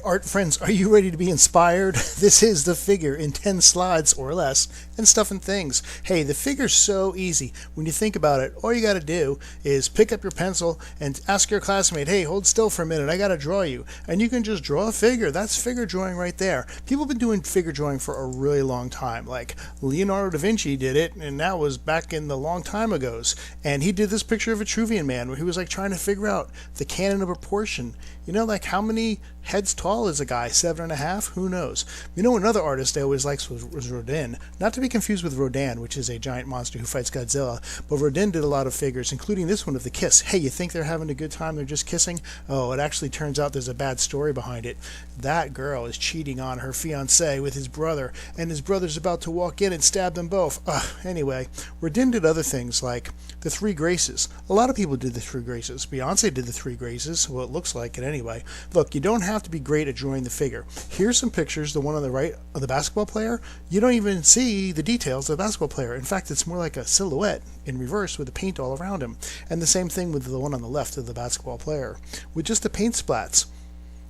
Art friends, are you ready to be inspired? This is the figure in 10 slides or less and stuff and things. Hey, the figure's so easy. When you think about it, all you got to do is pick up your pencil and ask your classmate, hey, hold still for a minute, I got to draw you. And you can just draw a figure. That's figure drawing right there. People have been doing figure drawing for a really long time. Like Leonardo da Vinci did it, and that was back in the long time agos. And he did this picture of Vitruvian Man where he was like trying to figure out the canon of proportion. You know, like how many heads tall is a guy? 7.5? Who knows? You know, another artist I always liked was Rodin. Not to be confused with Rodin, which is a giant monster who fights Godzilla. But Rodin did a lot of figures, including this one of the kiss. Hey, you think they're having a good time? They're just kissing? Oh, it actually turns out there's a bad story behind it. That girl is cheating on her fiancé with his brother, and his brother's about to walk in and stab them both. Anyway, Rodin did other things like the Three Graces. A lot of people did the Three Graces. Beyonce did the Three Graces. Well, it looks like it anyway. Look, you don't have to be great at drawing the figure. Here's some pictures. The one on the right of the basketball player, you don't even see the details of the basketball player. In fact, it's more like a silhouette in reverse with the paint all around him. And the same thing with the one on the left of the basketball player, with just the paint splats.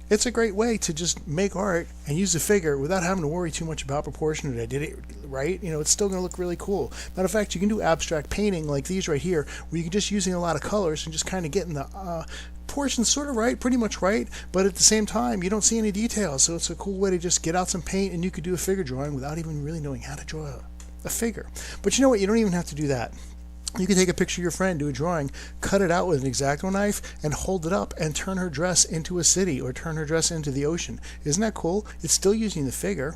It's a great way to just make art and use the figure without having to worry too much about proportion. Did I did it right? You know, it's still going to look really cool. Matter of fact, you can do abstract painting like these right here, where you can just using a lot of colors and just kind of getting the portions sort of right, pretty much right, but at the same time, you don't see any details. So it's a cool way to just get out some paint and you could do a figure drawing without even really knowing how to draw a figure. But you know what? You don't even have to do that. You can take a picture of your friend, do a drawing, cut it out with an X-Acto knife, and hold it up and turn her dress into a city or turn her dress into the ocean. Isn't that cool? It's still using the figure.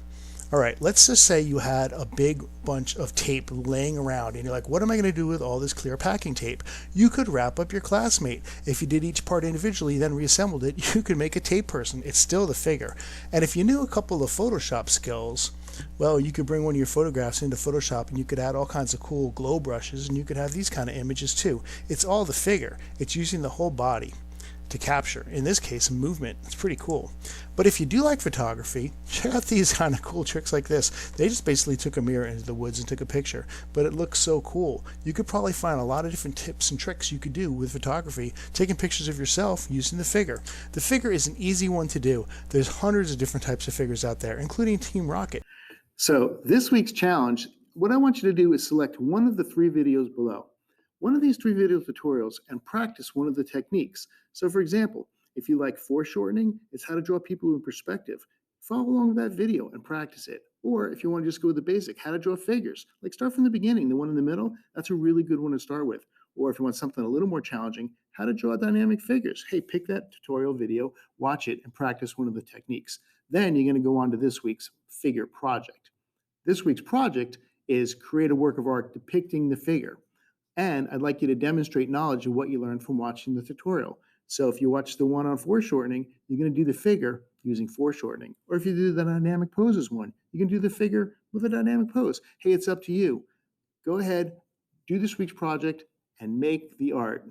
All right, let's just say you had a big bunch of tape laying around and you're like, what am I going to do with all this clear packing tape? You could wrap up your classmate. If you did each part individually, then reassembled it, you could make a tape person. It's still the figure. And if you knew a couple of Photoshop skills, well, you could bring one of your photographs into Photoshop and you could add all kinds of cool glow brushes and you could have these kind of images too. It's all the figure. It's using the whole body to capture, in this case, movement. It's pretty cool. But if you do like photography, check out these kind of cool tricks like this. They just basically took a mirror into the woods and took a picture, but it looks so cool. You could probably find a lot of different tips and tricks you could do with photography, taking pictures of yourself using the figure. The figure is an easy one to do. There's hundreds of different types of figures out there, including Team Rocket. So this week's challenge, what I want you to do is select one of the 3 videos below. One of these 3 video tutorials and practice one of the techniques. So for example, if you like foreshortening, it's how to draw people in perspective. Follow along with that video and practice it. Or if you want to just go with the basic, how to draw figures, like start from the beginning, the one in the middle, that's a really good one to start with. Or if you want something a little more challenging, how to draw dynamic figures. Hey, pick that tutorial video, watch it, and practice one of the techniques. Then you're going to go on to this week's figure project. This week's project is create a work of art depicting the figure. And I'd like you to demonstrate knowledge of what you learned from watching the tutorial. So if you watch the one on foreshortening, you're going to do the figure using foreshortening. Or if you do the dynamic poses one, you can do the figure with a dynamic pose. Hey, it's up to you. Go ahead, do this week's project, and make the art.